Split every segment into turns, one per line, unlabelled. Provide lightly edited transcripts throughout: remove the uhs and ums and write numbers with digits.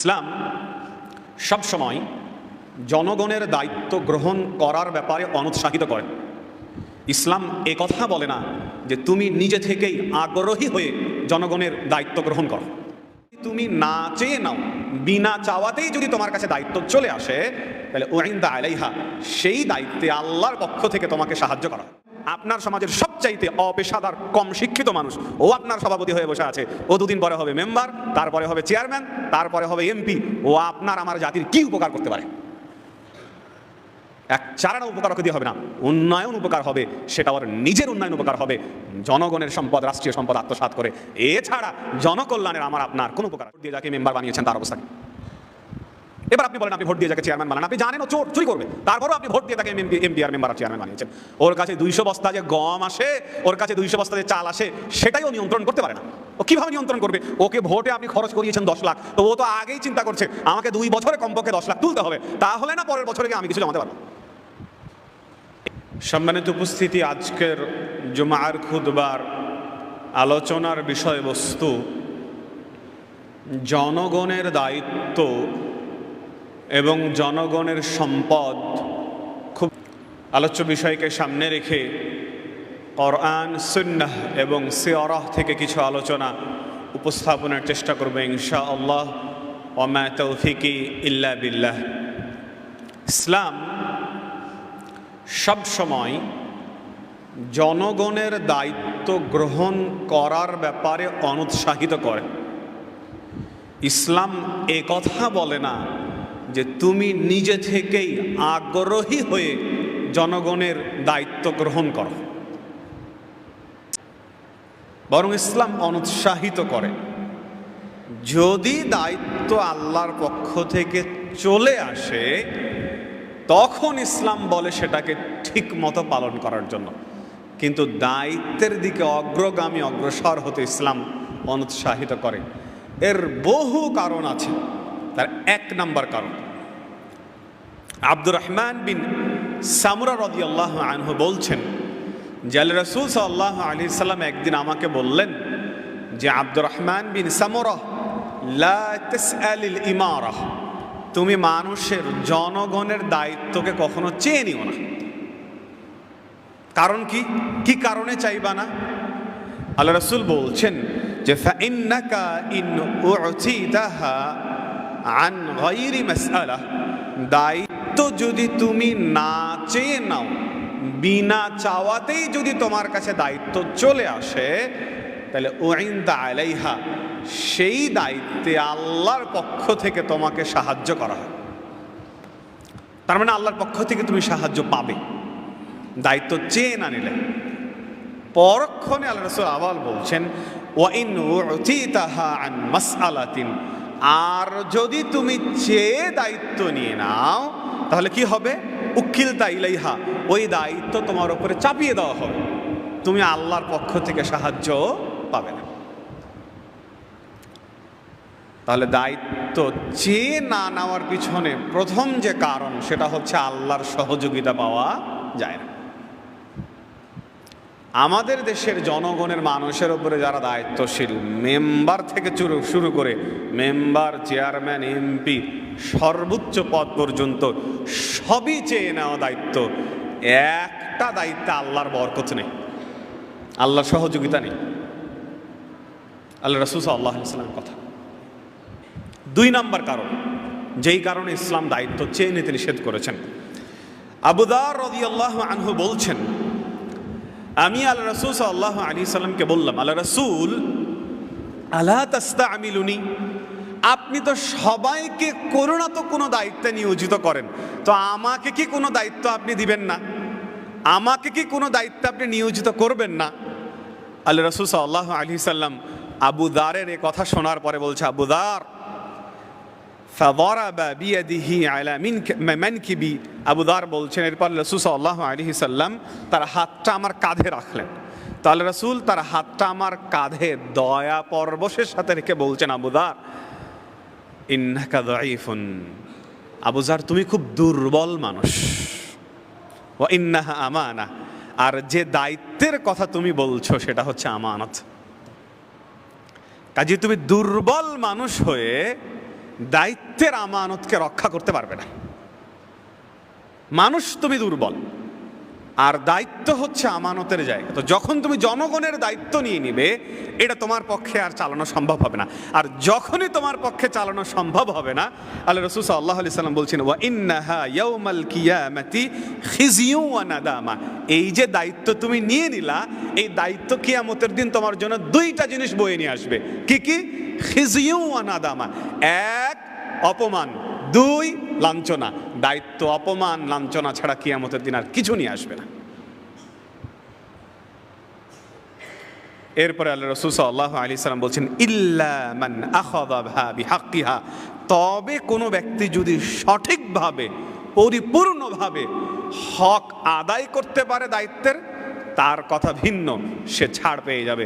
ইসলাম সবসময় জনগণের দায়িত্ব গ্রহণ করার ব্যাপারে অনুৎসাহিত করে। ইসলাম এ কথা বলে না যে তুমি নিজে থেকেই আগ্রহী হয়ে জনগণের দায়িত্ব গ্রহণ করো। তুমি না চেয়ে নাও, বিনা চাওয়াতেই যদি তোমার কাছে দায়িত্ব চলে আসে, তাহলে ওয়াইন্দা আলাইহা, সেই দায়িত্বে আল্লাহর পক্ষ থেকে তোমাকে সাহায্য করা। আপনার সমাজের সবচাইতে অপেশাদার কম শিক্ষিত মানুষ, ও আপনার সভাপতি হয়ে বসে আছে, ও দুদিন পরে হবে মেম্বার, তারপরে হবে চেয়ারম্যান, তারপরে হবে এমপি। ও আপনার আমার জাতির কি উপকার করতে পারে? এক চারানা উপকার দিয়ে হবে না, উন্নয়ন উপকার হবে, সেটা ওর নিজের উন্নয়ন উপকার হবে, জনগণের সম্পদ, রাষ্ট্রীয় সম্পদ আত্মসাৎ করে। এছাড়া জনকল্যাণের আমার আপনার কোন উপকার দিয়ে যাকে মেম্বার বানিয়েছেন তার অবস্থা কি? এবার আপনি বলেন আপনি ভোট দিয়ে যাকে চেয়ারম্যান বানান, আপনি জানেন ও চোর, চুরি করবে, তারপরও আপনি ভোট দিয়ে তাকে এমপি আর মেম্বার আর চেয়ারম্যান বানিয়েছেন। ওর কাছে 200 বস্তা যে গম আসে, ওর কাছে 200 বস্তা যে চাল আসে, সেটাই ও নিয়ন্ত্রণ করতে পারে না। ও কিভাবে নিয়ন্ত্রণ করবে? ওকে ভোটে আপনি খরচ করিয়েছেন 10 লাখ, তো ও তো আগেই চিন্তা করছে আমাকে 2 বছরে কমপক্ষে 10 লাখ তুলতে হবে, তাহলে না পরের বছরে আমি কিছু জমাতে পারবো। সম্মানিত উপস্থিতি, আজকের জুমার খুতবার আলোচনার বিষয়বস্তু জনগণের দায়িত্ব এবং জনগণের সম্পদ। খুব আলোচ্য বিষয়কে সামনে রেখে কোরআন, সুন্নাহ এবং সিরাহ থেকে কিছু আলোচনা উপস্থাপনের চেষ্টা করব ইনশাআল্লাহ। ওয়া মা তাওফিকি ইল্লা বিল্লাহ। ইসলাম সবসময় জনগণের দায়িত্ব গ্রহণ করার ব্যাপারে অনুৎসাহিত করে। ইসলাম এ কথা বলে না যে তুমি নিজে থেকেই আগ্রহী হয়ে জনগণের দায়িত্ব গ্রহণ করো, বরং ইসলাম অনুৎসাহিত করে যদি দায়িত্ব আল্লাহর পক্ষ থেকে চলে আসে, তখন ইসলাম বলে সেটাকে ঠিক মতো পালন করার জন্য। কিন্তু দায়িত্বের দিকে অগ্রগামী, অগ্রসর হতে ইসলাম অনুৎসাহিত করে। এর বহু কারণ আছে। তার 1 নম্বর কারণ, আব্দুর রহমান বিন সামুরা রাদিয়াল্লাহু আনহু বলছেন যে আল্লাহ রাসূল সাল্লাল্লাহু আলাইহি সাল্লাম একদিন আমাকে বললেন যে আব্দুর রহমান বিন সামুরা, লা তাসআলিল ইমারা, তুমি মানুষের, জনগণের দায়িত্বকে কখনো চেয়ে নিও না। কারণ কি? কি কারণে চাইবা না? আল্লাহ রাসূল বলছেন যে ফাইন্নাকা ইন উতিতাহা আন গায়রি মাসআলা, দায়িত্ব যদি তুমি না চেয়ে নাও, বিনা চাওয়াতেই যদি তোমার কাছে দায়িত্ব চলে আসে, তাহলে উইনদা আলাইহা, সেই দায়িত্বে আল্লাহর পক্ষ থেকে তোমাকে সাহায্য করা হয়। তার মানে আল্লাহর পক্ষ থেকে তুমি সাহায্য পাবে, দায়িত্ব চেয়ে না নিলে। পরক্ষণে আল্লাহ রাসূল আবার বলছেন ওয়া ইন উতিতাহা আন মাসআলাতিন, আর যদি তুমি চেয়ে দায়িত্ব নিয়ে নাও, তাহলে কি হবে? উকিলতা ইলাইহা, ওই দায়িত্ব তোমার উপরে চাপিয়ে দেওয়া হবে, তুমি আল্লাহর পক্ষ থেকে সাহায্য পাবে না। তাহলে দায়িত্ব চেয়ে না নেওয়ার পিছনে প্রথম যে কারণ, সেটা হচ্ছে আল্লাহর সহযোগিতা পাওয়া যায় না। আমাদের দেশের জনগণের, মানুষের উপরে যারা দায়িত্বশীল, মেম্বার থেকে শুরু করে মেম্বার, চেয়ারম্যান, এমপি, সর্বোচ্চ পদ পর্যন্ত সবই চেয়ে নেওয়া দায়িত্ব। একটা দায়িত্বে আল্লাহর বরকত নেই, আল্লাহর সহযোগিতা নেই। আল্লাহ রাসূল সাল্লাল্লাহু আলাইহি ওয়াসাল্লামের কথা। 2 নম্বর কারণ, যেই কারণে ইসলাম দায়িত্ব চেয়ে নিতে নিষেধ করেছেন। আবু যার রাদিয়াল্লাহু আনহু বলছেন, আমি আল্লাহ রাসূল সাল্লাল্লাহু আলাইহি সাল্লামকে বললাম, আল্লাহ রাসূল, আলা তাস্তামিলুনি, আপনি তো সবাইকে কোনো না তো কোনো দায়িত্বে নিয়োজিত করেন, তো আমাকে কি কোনো দায়িত্ব আপনি দিবেন না? আমাকে কি কোনো দায়িত্ব আপনি নিয়োজিত করবেন না? আল্লাহ রাসূল সাল্লাল্লাহু আলাইহি সাল্লাম আবু যারের এই কথা শোনার পরে বলছে, আবু যার, ফাদারাবা বিয়াদিহি আলা মানকিবি, আবু যার বলছেন, এরপর রাসূল সাল্লাল্লাহু আলাইহি সাল্লাম তার হাতটা আমার কাঁধে রাখলেন। তাহলে রাসূল তার হাতটা আমার কাঁধে দয়া পরবশের সাথে রেখে বলছেন, আবু যার, ইন্নাকা যায়ীফুন, আবু যার তুমি খুব দুর্বল মানুষ, ওয়া ইন্নাহা আমানা, আর যে দায়িত্বের কথা তুমি বলছো সেটা হচ্ছে আমানত। কাজে তুমি দুর্বল মানুষ হয়ে দায়িত্বের আমানতকে রক্ষা করতে পারবে না। মানুষ তুমি দুর্বল, আর দায়িত্ব হচ্ছে আমানতের জায়গা। তো যখন তুমি জনগণের দায়িত্ব নিয়ে নিবে, এটা তোমার পক্ষে আর চালানো সম্ভব হবে না। আর যখনই তোমার পক্ষে চালানো সম্ভব হবে না, আল্লাহ রাসূল সাল্লাল্লাহু আলাইহি সাল্লাম বলছেন, ওয়া ইন্নাহা ইয়াউমাল কিয়ামাতি খিজিয়ু ওয়া নাদামা। এই যে দায়িত্ব তুমি নিয়ে নিলা, এই দায়িত্ব কিয়ামতের দিন তোমার জন্য দুইটা জিনিস বয়ে নিয়ে আসবে। কি কি? খিজিয়ু ওয়া নাদামা। এক, অপমান। দুই, লাঞ্ছনা। দায়িত্ব, অপমান, লাঞ্ছনা ছাড়া কিয়ামতের দিন আর কিছু নিয়ে আসবে না। এরপরে আল্লাহ রাসূল সাল্লাল্লাহু আলাইহি সাল্লাম বলছেন, ইল্লা মান আখাযাহা বিহাক্কিহা। তবে কোনো ব্যক্তি যদি সঠিকভাবে, পরিপূর্ণভাবে হক আদায় করতে পারে দায়িত্বের, তার কথা ভিন্ন, সে ছাড় পেয়ে যাবে।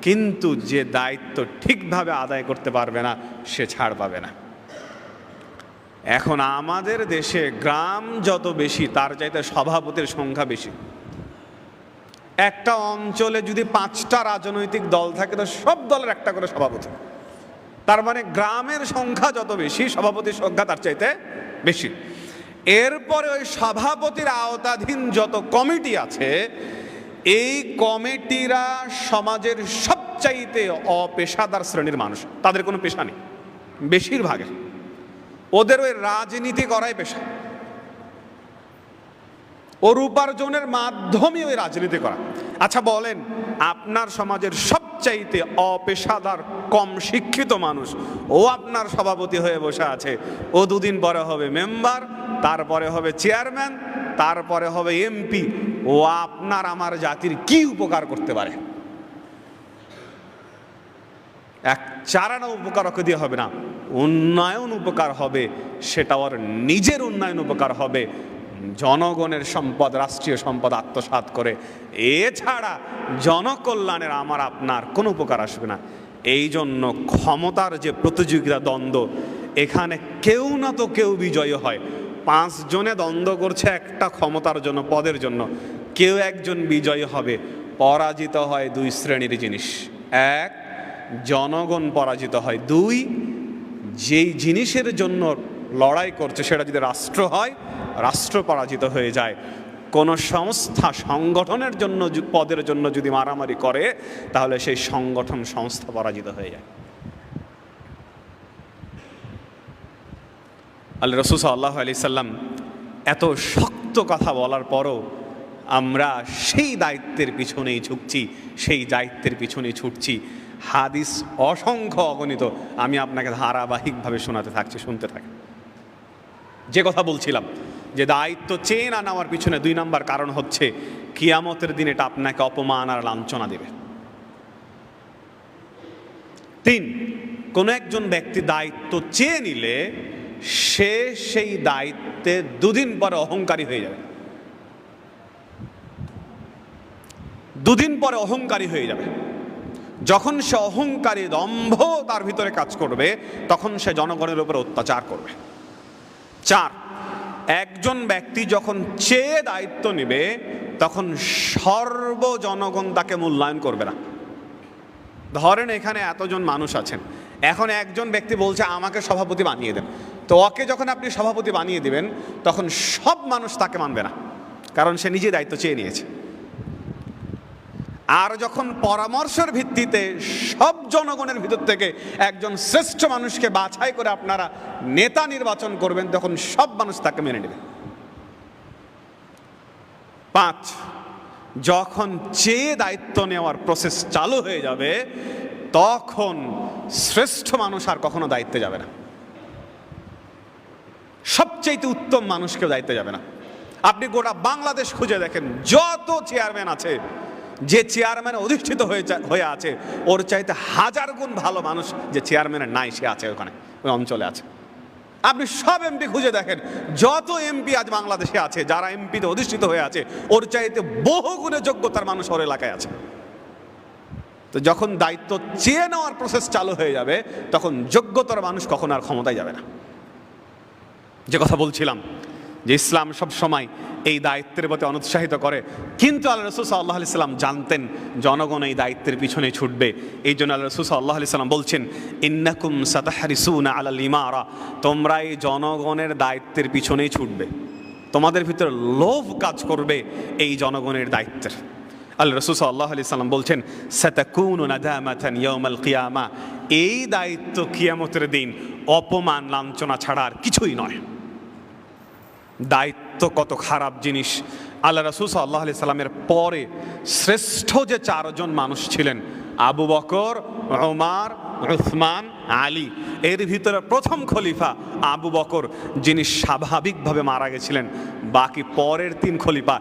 কিন্তু যে দায়িত্ব ঠিকভাবে আদায় করতে পারবে না, সে ছাড় পাবে না। এখন আমাদের দেশে গ্রাম যত বেশি, তার চাইতে সভাপতির সংখ্যা বেশি। একটা অঞ্চলে যদি 5টা রাজনৈতিক দল থাকে, তো সব দলের একটা করে সভাপতি। তার মানে গ্রামের সংখ্যা যত বেশি, সভাপতির সংখ্যা তার চাইতে বেশি। এরপরে ওই সভাপতির আওতাধীন যত কমিটি আছে, এই কমিটিরা সমাজের সবচাইতে অপেশাদার শ্রেণীর মানুষ। তাদের কোনো পেশা নেই বেশিরভাগের। ওদের ওই রাজনীতি করাই পেশা, ওর উপার্জনের মাধ্যমে ওই রাজনীতি করা। আচ্ছা বলেন, আপনার সমাজের সবচাইতে অপেশাদার, কম শিক্ষিত মানুষ, ও আপনার সভাপতি হয়ে বসে আছে। ও দুদিন পরে হবে মেম্বার, তারপরে হবে চেয়ারম্যান, তারপরে হবে এমপি। ও আপনার আমার জাতির কি উপকার করতে পারে? এক চারানা উপকার ওকে দিয়ে হবে না। উন্নয়ন উপকার হবে, সেটা ওর নিজের উন্নয়ন উপকার হবে, জনগণের সম্পদ, রাষ্ট্রীয় সম্পদ আত্মসাৎ করে। এছাড়া জনকল্যাণের আমার আপনার কোনো উপকার আসবে না। এই জন্য ক্ষমতার যে প্রতিযোগিতা, দ্বন্দ্ব, এখানে কেউ না তো কেউ বিজয়ী হয়। 5 জনে দ্বন্দ্ব করছে একটা ক্ষমতার জন্য, পদের জন্য, কেউ একজন বিজয়ী হবে। পরাজিত হয় 2 শ্রেণীর জিনিস। এক, জনগণ পরাজিত হয়। 2, যেই জিনিসের জন্য লড়াই করছে সেটা যদি রাষ্ট্র হয়, রাষ্ট্র পরাজিত হয়ে যায়। কোনো সংস্থা সংগঠনের জন্য, পদের জন্য যদি মারামারি করে, তাহলে সেই সংগঠন, সংস্থা পরাজিত হয়ে যায়। আল্লাহ রাসূল সাল্লাল্লাহু আলাইহি সাল্লাম এত শক্ত কথা বলার পরও আমরা সেই দায়িত্বের পিছনেই ঝুঁকছি, সেই দায়িত্বের পিছনেই ছুটছি। হাদিস অসংখ্য, অগণিত, আমি আপনাকে ধারাবাহিকভাবে শোনাতে থাকছি, শুনতে থাকি। যে কথা বলছিলাম, যে দায়িত্ব চেয়ে না নেওয়ার পিছনে 2 নম্বর কারণ হচ্ছে কিয়ামতের দিন এটা আপনাকে অপমান আর লাঞ্ছনা দেবে। 3, কোনো একজন ব্যক্তি দায়িত্ব চেয়ে নিলে সে সেই দায়িত্বে 2 দিন পরে অহংকারী হয়ে যাবে। 2 দিন পরে অহংকারী হয়ে যাবে। যখন সে অহংকারী, দম্ভ তার ভিতরে কাজ করবে, তখন সে জনগণের উপর অত্যাচার করবে। 4, একজন ব্যক্তি যখন চেয়ে দায়িত্ব নেবে, তখন সর্বজনগণ তাকে মূল্যায়ন করবে না। ধরেন এখানে এতজন মানুষ আছেন, এখন একজন ব্যক্তি বলছে আমাকে সভাপতি বানিয়ে দেন। তো ওকে যখন আপনি সভাপতি বানিয়ে দিবেন, তখন সব মানুষ তাকে মানবে না, কারণ সে নিজে দায়িত্ব চেয়ে নিয়েছে। আর যখন পরামর্শের ভিত্তিতে সব জনগণের ভিতর থেকে একজন শ্রেষ্ঠ মানুষকে বাছাই করে আপনারা নেতা নির্বাচন করবেন, তখন সব মানুষ তাকে মেনে নেবে। 5, যখন চেয়ে দায়িত্ব নেওয়ার প্রসেস চালু হয়ে যাবে, তখন শ্রেষ্ঠ মানুষ আর কখনো দায়িত্বে যাবে না। সবচেয়ে উত্তম মানুষকেও দায়িত্বে যাবে না। আপনি গোটা বাংলাদেশ খুঁজে দেখেন, যত চেয়ারম্যান আছে, যে চেয়ারম্যানে অধিষ্ঠিত হয়ে আছে, ওর চাইতে 1000 গুণ ভালো মানুষ যে চেয়ারম্যানের নাই, সে আছে ওখানে, ওই অঞ্চলে আছে। আপনি সব এমপি খুঁজে দেখেন, যত এমপি আজ বাংলাদেশে আছে, যারা এমপিতে অধিষ্ঠিত হয়ে আছে, ওর চাইতে বহু গুণে যোগ্যতার মানুষ ওর এলাকায় আছে। তো যখন দায়িত্ব চেয়ে নেওয়ার প্রসেস চালু হয়ে যাবে, তখন যোগ্যতার মানুষ কখনো আর ক্ষমতায় যাবে না। যে কথা বলছিলাম, যে ইসলাম সব সময় এই দায়িত্বের প্রতি অনুৎসাহিত করে, কিন্তু আল্লাহ রাসূল সাল্লাল্লাহু আলাইহি সাল্লাম জানতেন জনগণ এই দায়িত্বের পিছনে ছুটবে। এই জন্য আল্লাহ রাসূল সাল্লাল্লাহু আলাইহি সাল্লাম বলছেন, ইন্নাকুম সাতাহরিসুনা আলাল ইমারা, তোমরা এই জনগণের দায়িত্বের পিছনেই ছুটবে, তোমাদের ভিতরে লোভ কাজ করবে এই জনগণের দায়িত্বের। আল্লাহ রাসূল সাল্লাল্লাহু আলাইহি সাল্লাম বলছেন, সাতাকুনু নাদামাতান ইয়াউমাল কিয়ামা, এই দায়িত্ব কিয়ামতের দিন অপমান লাঞ্ছনা ছাড়া আর কিছুই নয়। দায়িত্ব কত খারাপ জিনিস। আল্লাহ রাসূল সাল্লাল্লাহু আলাইহি সাল্লামের পরে শ্রেষ্ঠ যে চারজন মানুষ ছিলেন, আবু বকর, ওমর, উসমান, আলী, এর ভিতরে প্রথম খলিফা আবু বকর, যিনি স্বাভাবিকভাবে মারা গেছিলেন। বাকি পরের তিন খলিফা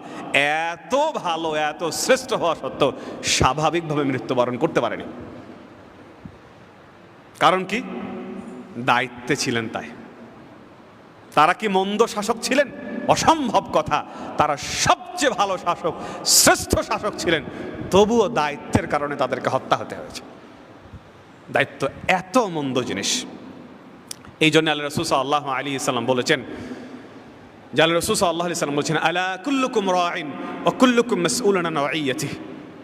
এত ভালো, এত শ্রেষ্ঠ হওয়া সত্ত্বেও স্বাভাবিকভাবে মৃত্যুবরণ করতে পারেনি। কারণ কি? দায়িত্বে ছিলেন তাই। তারা কি মন্দ শাসক ছিলেন? অসম্ভব কথা। তারা সবচেয়ে ভালো শাসক, শ্রেষ্ঠ শাসক ছিলেন, তবুও দায়িত্বের কারণে তাদেরকে হত্যা হতে হয়েছে। দায়িত্ব এত মন্দ জিনিস। এই জন্য আল্লাহ রাসূল সাল্লাল্লাহু আলাইহি সাল্লাম বলেছেন, আল্লাহ রাসূল সাল্লাল্লাহু আলাইহি সাল্লাম বলেছেন, আলা কুল্লুকুম রাঈন ওয়া কুল্লুকুম মাসউলুন আন রাঈয়াতিহি,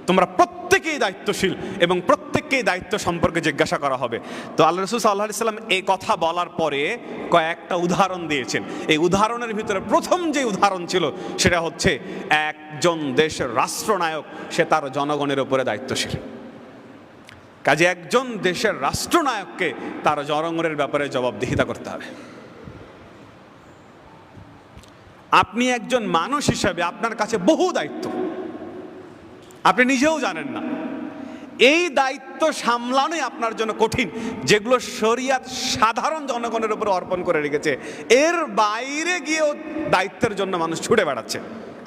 তোমরা প্রত্যেকেই দায়িত্বশীল এবং প্রত্যেককেই দায়িত্ব সম্পর্কে জিজ্ঞাসা করা হবে। তো আল্লাহ রাসূল সাল্লাল্লাহু আলাইহি সাল্লাম এই কথা বলার পরে কয়েকটা উদাহরণ দিয়েছেন। এই উদাহরণের ভিতরে প্রথম যে উদাহরণ ছিল সেটা হচ্ছে একজন দেশের রাষ্ট্রনায়ক, সে তার জনগণের উপরে দায়িত্বশীল। কাজে একজন দেশের রাষ্ট্রনায়ককে তার জনগণের ব্যাপারে জবাবদিহিতা করতে হবে। আপনি একজন মানুষ হিসাবে আপনার কাছে বহু দায়িত্ব, আপনি নিজেও জানেন না। এই দায়িত্ব সামলানোই আপনার জন্য কঠিন, যেগুলো শরিয়াত সাধারণ জনগণের উপর অর্পণ করে রেখেছে। এর বাইরে গিয়েও দায়িত্বের জন্য মানুষ ছুটে বেড়াচ্ছে।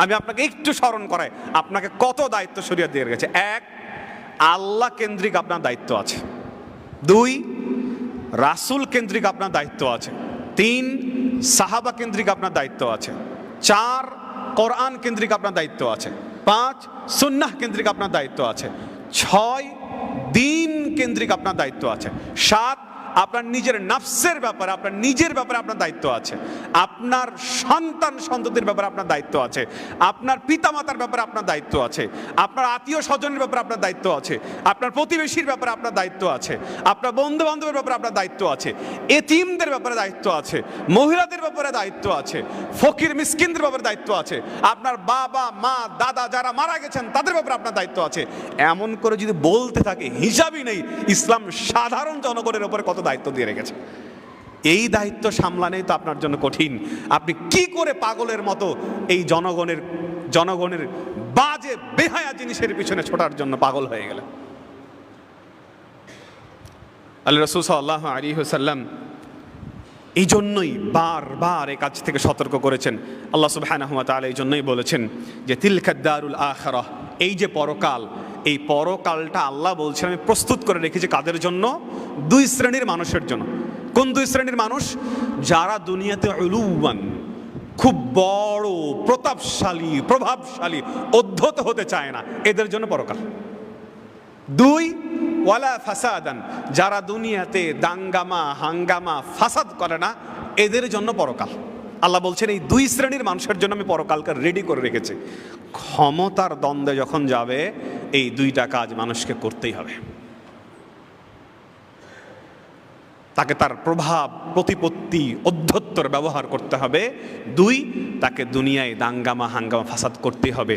আমি আপনাকে একটু স্মরণ করাই, আপনাকে কত দায়িত্ব শরিয়াত দিয়ে রেখেছে। 1, আল্লাহ কেন্দ্রিক আপনার দায়িত্ব আছে। 2, রাসূল কেন্দ্রিক আপনার দায়িত্ব আছে। 3, সাহাবা কেন্দ্রিক আপনার দায়িত্ব আছে। 4, কোরআন কেন্দ্রিক আপনার দায়িত্ব আছে। 5, সুন্নাহ কেন্দ্রিক আপনার দায়িত্ব আছে। 6, দিন কেন্দ্রিক আপনার দায়িত্ব আছে। 7, আপনার নিজের নফসের ব্যাপারে, আপনার নিজের ব্যাপারে আপনার দায়িত্ব আছে। আপনার সন্তান সন্ততির ব্যাপারে আপনার দায়িত্ব আছে। আপনার পিতামাতার ব্যাপারে আপনার দায়িত্ব আছে। আপনার আত্মীয় স্বজনের ব্যাপারে আপনার দায়িত্ব আছে। আপনার প্রতিবেশীর ব্যাপারে আপনার দায়িত্ব আছে। আপনার বন্ধু বান্ধবের ব্যাপারে আপনার দায়িত্ব আছে। এতিমদের ব্যাপারে দায়িত্ব আছে। মহিলাদের ব্যাপারে দায়িত্ব আছে। ফকির মিসকিনদের ব্যাপারে দায়িত্ব আছে। আপনার বাবা মা দাদা যারা মারা গেছেন তাদের ব্যাপারে আপনার দায়িত্ব আছে। এমন করে যদি বলতে থাকে হিসাবই নেই ইসলাম সাধারণ জনগণের উপরে কত দায়িত্ব দিয়ে রেখেছে। এই দায়িত্ব সামলানোই তো আপনার জন্য কঠিন। আপনি কি করে পাগলের মতো এই জনগণের বাজে বেহায়া জিনিসের পিছনে ছোটার জন্য পাগল হয়ে গেলেন? আল্লাহ রাসূল সাল্লাল্লাহু আলাইহি ওয়াসাল্লাম এই জন্যই বারবার এই কাজ থেকে সতর্ক করেছেন। আল্লাহ সুবহানাহু ওয়া তাআলা এই জন্যই বলেছেন যে তিলকা দারুল আখিরাহ, এই যে পরকাল, এই পরকালটা আল্লাহ বলছেন আমি প্রস্তুত করে রেখেছি কাদের জন্য? 2 শ্রেণীর মানুষের জন্য। কোন 2 শ্রেণীর মানুষ? যারা দুনিয়াতে উলুওয়ান, খুব বড় প্রতাপশালী প্রভাবশালী উদ্ধত হতে চায় না, এদের জন্য পরকাল। 2, ওয়ালা ফাসাদান, যারা দুনিয়াতে দাঙ্গামা হাঙ্গামা ফাসাদ করে না, এদের জন্য পরকাল। আল্লাহ বলছেন এই 2 শ্রেণীর মানুষের জন্য আমি পরকালকে রেডি করে রেখেছি। ক্ষমতার দ্বন্দ্বে যখন যাবে এই 2টা কাজ মানুষকে করতেই হবে। তাকে তার প্রভাব প্রতিপত্তি অধ্যত্তর ব্যবহার করতে হবে। 2, তাকে দুনিয়ায় দাঙ্গামা হাঙ্গামা ফাসাদ করতে হবে।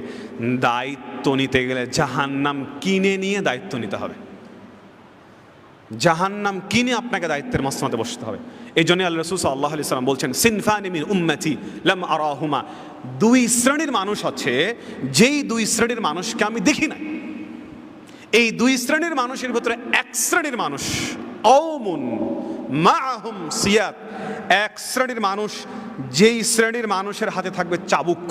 দায়িত্ব নিতে গেলে জাহান্নাম কিনে নিয়ে দায়িত্ব নিতে হবে। জাহান্নাম কিনে আপনাকে দায়িত্বের মসনদে বসতে হবে। এই জন্য আল্লাহ রাসূল সাল্লাল্লাহু আলাইহি সাল্লাম বলছেন সিনফানি মিন উম্মতি লাম আরাহুমা, 2 শ্রেণীর মানুষ আছে যেই 2 শ্রেণীর মানুষকে আমি দেখি না। এই 2 শ্রেণীর মানুষের ভিতরে 1 শ্রেণীর মানুষ কওমুন মাআহুম সিয়াত, 1 শ্রেণীর মানুষ যেই শ্রেণীর মানুষের হাতে থাকবে চাবুক।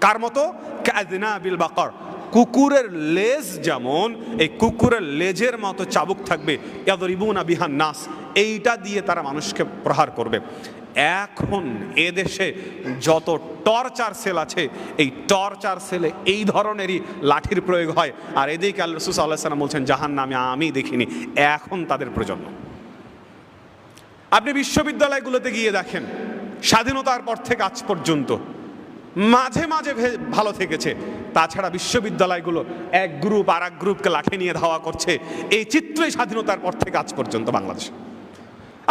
কার মতো? কাযনাবিল বাকর, কুকুরের লেজ যেমন, এই কুকুরের লেজের মতো চাবুক থাকবে। ইয়াদরিবুনা বিহান নাস, এইটা দিয়ে তারা মানুষকে প্রহার করবে। এখন এদেশে যত টর্চার সেল আছে, এই টর্চার সেলে এই ধরনেরই লাঠির প্রয়োগ হয়। আর এদিকে আল্লাহ রাসূল সাল্লাল্লাহু আলাইহি ওয়াসাল্লাম বলছেন জাহান্নামে আমি দেখিনি, এখন তাদের প্রজন্ম। আপনি বিশ্ববিদ্যালয়গুলোতে গিয়ে দেখেন স্বাধীনতার পর থেকে আজ পর্যন্ত মাঝে মাঝে ভালো থেকেছে, তাছাড়া বিশ্ববিদ্যালয়গুলো এক গ্রুপ আর এক গ্রুপকে লাঠি নিয়ে ধাওয়া করছে। এই চিত্রই স্বাধীনতার পর থেকে আজ পর্যন্ত বাংলাদেশে।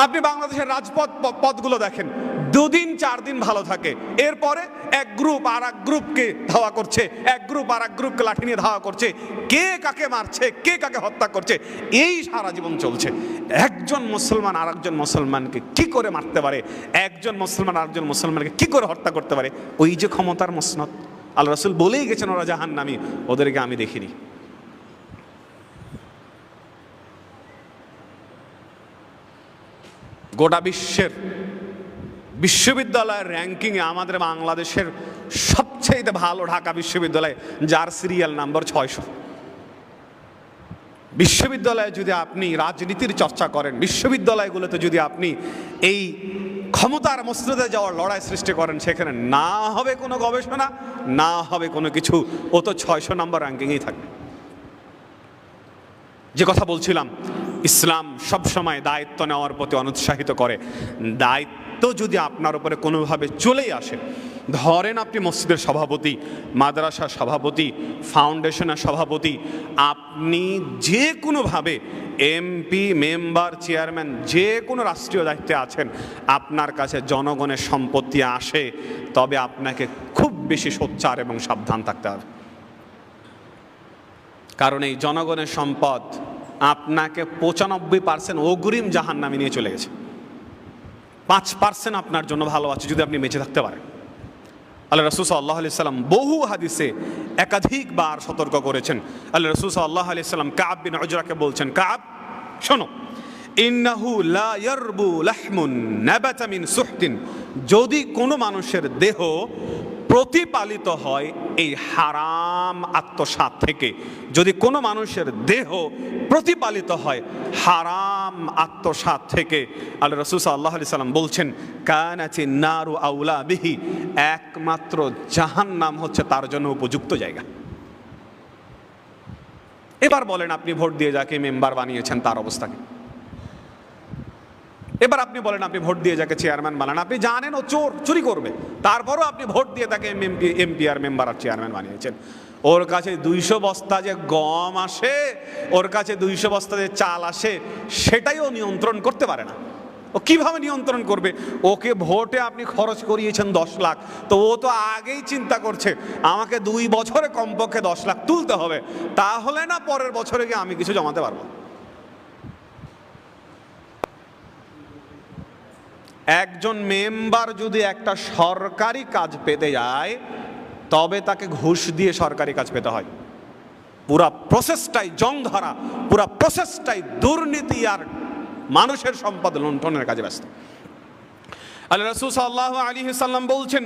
আপনি বাংলাদেশের রাজপথ পথগুলো দেখেন, 2 দিন 4 দিন ভালো থাকে, এরপরে এক গ্রুপ আর এক গ্রুপকে ধাওয়া করছে, এক গ্রুপ আর এক গ্রুপকে লাঠি নিয়ে ধাওয়া করছে, কে কাকে মারছে, কে কাকে হত্যা করছে, এই সারা জীবন চলছে। একজন মুসলমান আর একজন মুসলমানকে কি করে মারতে পারে, একজন মুসলমান আর একজন মুসলমানকে কি করে হত্যা করতে পারে, ওই যে ক্ষমতার মসনদ। আল্লাহ রাসূল বলেই গেছেন ওরা জাহান্নামী, ওদেরকে আমি দেখিনি। গোটা বিশ্বের বিশ্ববিদ্যালয়ের র্যাঙ্কিংয়ে আমাদের বাংলাদেশের সবচেয়ে ভালো ঢাকা বিশ্ববিদ্যালয়, যার সিরিয়াল নাম্বার 600। বিশ্ববিদ্যালয়ে যদি আপনি রাজনীতির চর্চা করেন, বিশ্ববিদ্যালয়গুলোতে যদি আপনি এই ক্ষমতার মসনদে যাওয়ার লড়াই সৃষ্টি করেন, সেখানে না হবে কোনো গবেষণা, না হবে কোনো কিছু, ও তো 600 নম্বর র্যাঙ্কিংয়েই থাকবে। যে কথা বলছিলাম, ইসলাম সবসময় দায়িত্ব নেওয়ার প্রতি অনুৎসাহিত করে। দায়িত্ব যদি আপনার উপরে কোনোভাবে চলেই আসে, ধরেন আপনি মসজিদের সভাপতি, মাদ্রাসার সভাপতি, ফাউন্ডেশনের সভাপতি, আপনি যে কোনোভাবে এমপি, মেম্বার, চেয়ারম্যান, যে কোনো রাষ্ট্রীয় দায়িত্বে আছেন, আপনার কাছে জনগণের সম্পত্তি আসে, তবে আপনাকে খুব বেশি সোচ্চার এবং সাবধান থাকতে হবে। কারণ এই জনগণের সম্পদ আপনাকে 95% অগ্রিম জাহান্নামে নিয়ে চলে গেছে। 5% আপনার জন্য ভালো আছে যদি আপনি বেঁচে থাকতে পারেন। আল্লাহ রাসূল সাল্লাল্লাহু আলাইহি সাল্লাম বহু হাদিসে একাধিকবার সতর্ক করেছেন। আল্লাহ রাসূল সাল্লাল্লাহু আলাইহি সাল্লাম কাব বিন উজরাকে বলছেন, কাব শোনো, ইন্নাহু লা ইয়ারবু লাহমুন নাবাতা মিন সুহতিন, যদি কোনো মানুষের দেহ প্রতিপালিত হয় এই হারাম আত্মসাৎ থেকে, যদি কোনো মানুষের দেহ প্রতিপালিত হয় হারাম আত্মসাৎ থেকে, আল্লাহ রাসূল সাল্লাল্লাহু আলাইহি সাল্লাম বলছেন, কানাতিন নারু আউলা বিহি, একমাত্র জাহান্নাম হচ্ছে তার জন্য উপযুক্ত জায়গা। এবার বলেন, আপনি ভোট দিয়ে যাকে মেম্বার বানিয়েছেন তার অবস্থা কি? এবার আপনি বলেন, আপনি ভোট দিয়ে যাকে চেয়ারম্যান বানান, আপনি জানেন ও চোর, চুরি করবে, তারপরও আপনি ভোট দিয়ে তাকে এমপি আর মেম্বার আর চেয়ারম্যান বানিয়েছেন। ওর কাছে 200 বস্তা যে গম আসে, ওর কাছে 200 বস্তা যে চাল আসে, সেটাই ও নিয়ন্ত্রণ করতে পারে না। ও কিভাবে নিয়ন্ত্রণ করবে? ওকে ভোটে আপনি খরচ করিয়েছেন 10 লাখ, তো ও তো আগেই চিন্তা করছে আমাকে 2 বছরে কমপক্ষে 10 লাখ তুলতে হবে, তাহলে না পরের বছরে গিয়ে আমি কিছু জমাতে পারবো। একজন মেম্বার যদি একটা সরকারি কাজ পেতে যায়, তবে তাকে ঘুষ দিয়ে সরকারি কাজ পেতে হয়। পুরা প্রসেসটাই জং ধরা, পুরা প্রসেসটাই দুর্নীতি আর মানুষের সম্পদ লুণ্ঠনের কাজে ব্যস্ত। আল্লাহ রাসূল সাল্লাল্লাহু আলাইহি সাল্লাম বলছেন,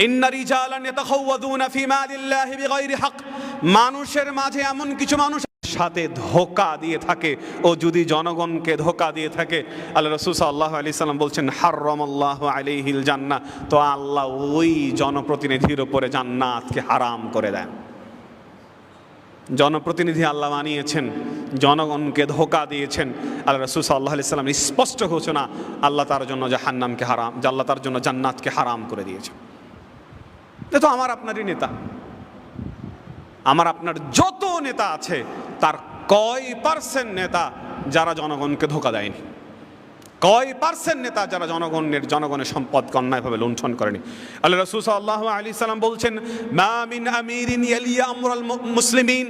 ইন্না রিজালান ইয়াতাখাওয়াদুনা ফি মালিল্লাহি বিগাইরি হক, মানুষের মাঝে এমন কিছু মানুষ সাথে ধোঁকা দিয়ে থাকে, ও যদি জনগণকে ধোঁকা দিয়ে থাকে, আল্লাহ রাসূল সাল্লাল্লাহু আলাইহি সাল্লাম বলছেন, হারামাল্লাহু আলাইহিল জান্নাহ, তো আল্লাহ ওই জনপ্রতিনিধির উপরে জান্নাতকে হারাম করে দেন। জনপ্রতিনিধি আল্লাহ বানিয়েছেন, জনগণকে ধোঁকা দিয়েছেন, আল্লাহ রাসূল সাল্লাল্লাহু আলাইহি সাল্লাম স্পষ্ট ঘোষণা, আল্লাহ তার জন্য জাহান্নামকে হারাম, আল্লাহ তার জন্য জান্নাতকে হারাম করে দিয়েছেন। এ তো আমার আপনারই নেতা। আমার আপনার যত নেতা আছে, তার কয় পার্সেন্ট নেতা যারা জনগণকে ধোঁকা দেয়নি? কয় পার্সেন্ট নেতা যারা জনগণের সম্পদকে অন্যায়ভাবে লুণ্ঠন করেনি? আল্লাহ রাসূল সাল্লাল্লাহু আলাইহি সাল্লাম বলছেন, মা মিন আমিরিন ইয়ালিয়া আমরাল মুসলিমিন,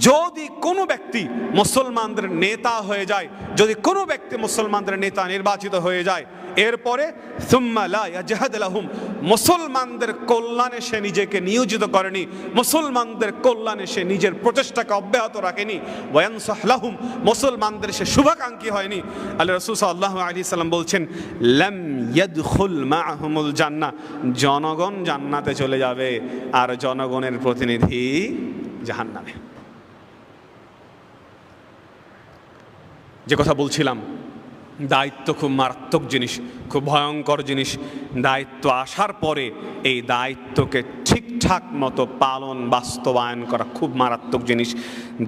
যদি কোনো ব্যক্তি মুসলমানদের নেতা হয়ে যায়, যদি কোনো ব্যক্তি মুসলমানদের নেতা নির্বাচিত হয়ে যায়, এরপরে সুম্মা লা ইয়াজহাদ লাহুম, মুসলমানদের কল্যাণে সে নিজেকে নিয়োজিত করেনি, মুসলমানদের কল্যাণে সে নিজের প্রচেষ্টাকে অব্যাহত রাখেনি, ওয়ানসাহ লাহুম, মুসলমানদের সে শুভাকাঙ্ক্ষী হয়নি, আল্লাহ রাসূল সাল্লাল্লাহু আলাইহি সাল্লাম বলছেন, লাম ইয়াদখুল মাআহুমুল জান্নাহ, জনগণ জান্নাতে চলে যাবে আর জনগণের প্রতিনিধি জাহান্নামে। যে কথা বলছিলাম, দায়িত্ব খুব মারাত্মক জিনিস, খুব ভয়ঙ্কর জিনিস। দায়িত্ব আসার পরে এই দায়িত্বকে ঠিকঠাক মতো পালন, বাস্তবায়ন করা খুব মারাত্মক জিনিস।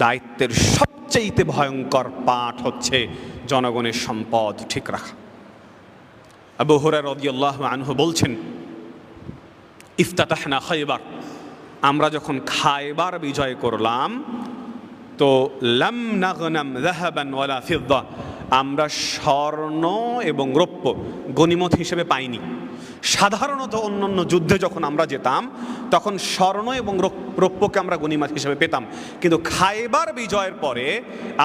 দায়িত্বের সবচেয়ে ভয়ঙ্কর পাঠ হচ্ছে জনগণের সম্পদ ঠিক রাখা। আবু হুরায়রা রাদিয়াল্লাহু আনহু বলছেন, ইফতাতাহনা খায়বার, আমরা যখন খায়বার বিজয় করলাম তো লাম নাগনাম যাহাবান ওয়ালা ফিদ্দা, আমরা স্বর্ণ এবং রৌপ্য গনিমত হিসেবে পাইনি। সাধারণত অন্যান্য যুদ্ধে যখন আমরা যেতাম তখন স্বর্ণ এবং রৌপ্যকে আমরা গনিমত হিসেবে পেতাম, কিন্তু খায়বার বিজয়ের পরে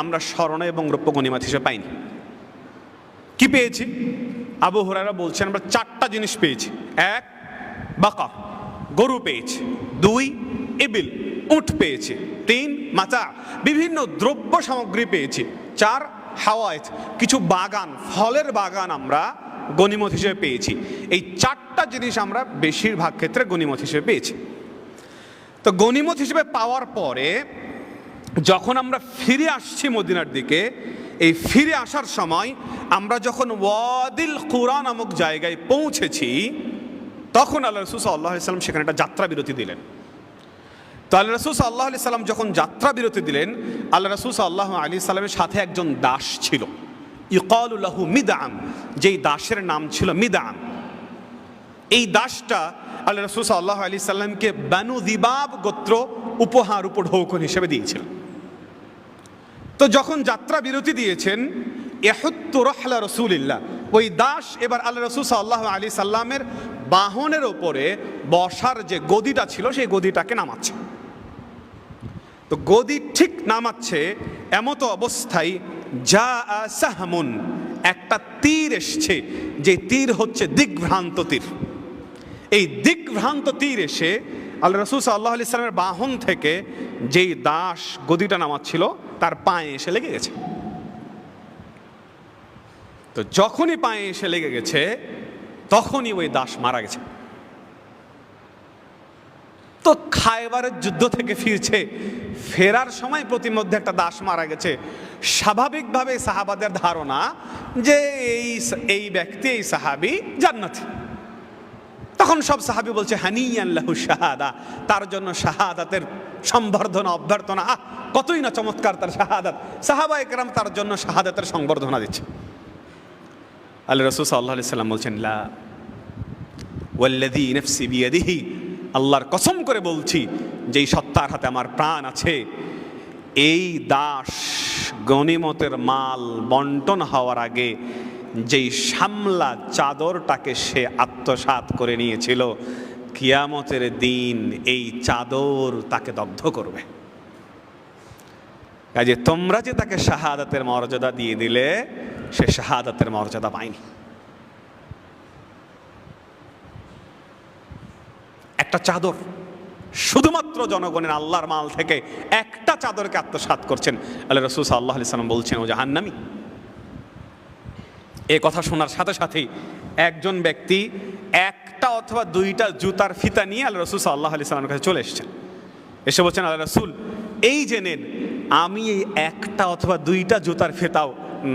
আমরা স্বর্ণ এবং রৌপ্য গনিমত হিসেবে পাইনি। কি পেয়েছি? আবু হুরায়রা বলছেন, আমরা 4টা জিনিস পেয়েছি। 1, বাকার, গরু পেয়েছি। 2, ইবিল, উট পেয়েছি। 3, মাতা, বিভিন্ন দ্রব্য সামগ্রী পেয়েছি। 4, হাওয়ায়েত, কিছু বাগান, ফলের বাগান আমরা গনিমত হিসেবে পেয়েছি। এই 4টা জিনিস আমরা বেশিরভাগ ক্ষেত্রে গনিমত হিসেবে পেয়েছি। তো গনিমত হিসেবে পাওয়ার পরে যখন আমরা ফিরে আসছি মদিনার দিকে, এই ফিরে আসার সময় আমরা যখন ওয়াদিল কুরা নামক জায়গায় পৌঁছেছি তখন আল্লাহ রাসূল সাল্লাল্লাহু আলাইহি সাল্লাম সেখানে একটা যাত্রা বিরতি দিলেন। তো আল্লাহ রাসূল সাল্লাল্লাহু আলাইহি সাল্লাম যখন যাত্রা বিরতি দিলেন, আল্লাহ রাসূল সাল্লাল্লাহু আলাইহি সাল্লামের সাথে একজন দাস ছিল, ইউকালু লাহু মিদআম, যেই দাসের নাম ছিল মিদআম। এই দাসটা আল্লাহ রাসূল সাল্লাল্লাহু আলাইহি সাল্লামকে বানু দিবাব গোত্র উপহার উপঢৌকন হিসেবে দিয়েছিল। তো যখন যাত্রা বিরতি দিয়েছেন, ইহুত্তু রাহলা রাসূলিল্লাহ, ওই দাস এবার আল্লাহ রাসূল সাল্লাল্লাহু আলাইহি সাল্লামের বাহনের ওপরে বসার যে গদিটা ছিল সেই গদিটাকে নামাচ্ছে। তো গদি ঠিক নামাচ্ছে, এমতো অবস্থায় যা সাহমুন, একটা তীর এসছে, যে তীর হচ্ছে দিগ্ভ্রান্ত তীর। এই দিগ্ভ্রান্ত তীর এসে আল্লাহ রাসূল সাল্লাল্লাহু আলাইহি সাল্লামের বাহন থেকে যেই দাস গদিটা নামাচ্ছিল তার পায়ে এসে লেগে গেছে। তো যখনই পায়ে এসে লেগে গেছে তখনই ওই দাস মারা গেছে। তো খায়বারের যুদ্ধ থেকে ফিরছে, ফেরার সময় প্রতিমধ্যে একটা দাস মারা গেছে। স্বাভাবিকভাবে সাহাবাদের ধারণা যে এই ব্যক্তি, এই সাহাবী জান্নাতি। তখন সব সাহাবী বলছে হানিয়ান লাহু শাহাদা, তার জন্য শাহাদাতের সম্বর্ধনা, অভ্যর্থনা, কতই না চমৎকার তার শাহাদাত। সাহাবায়ে কেরাম তার জন্য শাহাদাতের সংবর্ধনা দিচ্ছে। আল্লাহ রাসূল সাল্লাল্লাহু আলাইহি সাল্লাম বলছেন, লা ওয়াল্লাযী নাফসি বিয়াদিহি, আল্লাহর কসম করে বলছি যেই সত্তার হাতে আমার প্রাণ আছে, এই দাস গনিমতের মাল বন্টন হওয়ার আগে যেই শামলা চাদরটাকে সে আত্মসাৎ করে নিয়েছিল, কিয়ামতের দিন এই চাদর তাকে দগ্ধ করবে। কাজে তোমরা যে তাকে শাহাদাতের মর্যাদা দিয়ে দিলে, সে শাহাদাতের মর্যাদা পায়নি। একটা চাদর, শুধুমাত্র জনগণের আল্লাহর মাল থেকে একটা চাদরকে আত্মসাৎ করছেন। আল্লাহ রাসূল সাল্লাল্লাহু আলাইহি সাল্লাম বলছেন ও জাহান্নামী। এই কথা শোনার সাথে সাথেই একজন ব্যক্তি একটা অথবা 2টা জুতার ফিতা নিয়ে আল্লাহ রাসূল সাল্লাল্লাহু আলাইহি সাল্লামের কাছে চলে এসেছেন। এসে বলছেন, আল্লাহ রাসূল, এই যে নেন, আমি এই একটা অথবা 2টা জুতার ফিতাও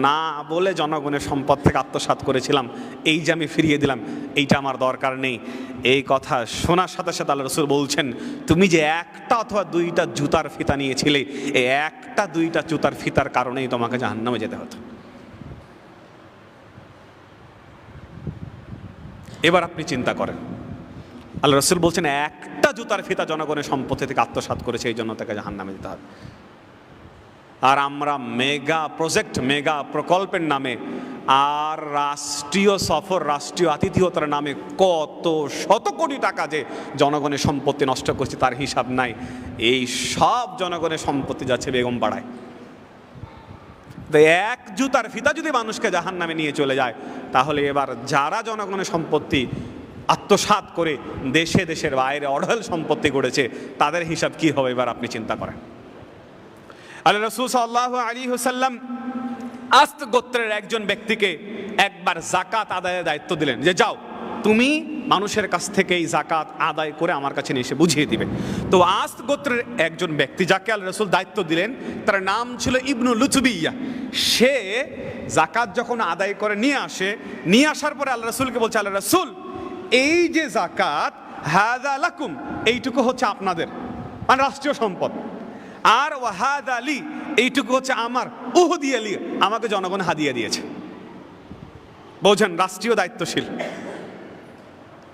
না বলে জনগণের সম্পদ থেকে আত্মসাৎ করেছিলাম, এই যে আমি ফিরিয়ে দিলাম, এইটা আমার দরকার নেই। এই কথা শোনার সাথে সাথে আল্লাহ রাসূল বলছেন, তুমি যে একটা অথবা 2টা জুতার ফিতা নিয়েছিলে, এই একটা 2টা জুতার ফিতার কারণেই তোমাকে জাহান্নামে যেতে হতো। এবার আপনি চিন্তা করেন, আল্লাহ রাসূল বলছেন একটা জুতার ফিতা জনগণের সম্পত্তি থেকে আত্মসাৎ করেছে, এই জন্য তাকে জাহান্নামে যেতে হবে। আর আমরা মেগা প্রজেক্ট, মেগা প্রকল্পের নামে আর রাষ্ট্রীয় সফর, রাষ্ট্রীয় আতিথেয়তার নামে কত শত কোটি টাকা যে জনগণের সম্পত্তি নষ্ট করছে তার হিসাব নাই। এই সব জনগণের সম্পত্তি যাচ্ছে বেগম পাড়ায়। এক জুতার ফিতা যদি মানুষকে জাহান্নামে নিয়ে চলে যায়, তাহলে এবার যারা জনগণের সম্পত্তি আত্মসাৎ করে দেশে দেশের বাইরে অঢেল সম্পত্তি গড়েছে, তাদের হিসাব কি হবে এবার আপনি চিন্তা করেন। আল্লাহ রাসূল সাল্লাল্লাহু আলাইহি ওয়াসাল্লাম আস্ত গোত্রের একজন ব্যক্তিকে একবার যাকাত আদায়ের দায়িত্ব দিলেন, যে যাও তুমি মানুষের কাছ থেকে এই যাকাত আদায় করে আমার কাছে নিয়ে এসে বুঝিয়ে দিবে। তো আস্ত গোত্রের একজন ব্যক্তি যাকে আল্লাহ রাসূল দায়িত্ব দিলেন, তার নাম ছিল ইবনু লুতবিয়া। সে যাকাত যখন আদায় করে নিয়ে আসার পরে আল্লাহ রাসূলকে বলছে, আল্লাহ রাসূল, এই যে যাকাত, হাযা লাকুম, এইটুকু হচ্ছে আপনাদের, মানে রাষ্ট্রীয় সম্পদ, আর ওয়াহাদা লি, এইটুকু হচ্ছে আমার, উহদিয়া লি, আমাকে জনগণ হাদিয়া দিয়েছে। বোঝেন, রাষ্ট্রীয় দায়িত্বশীল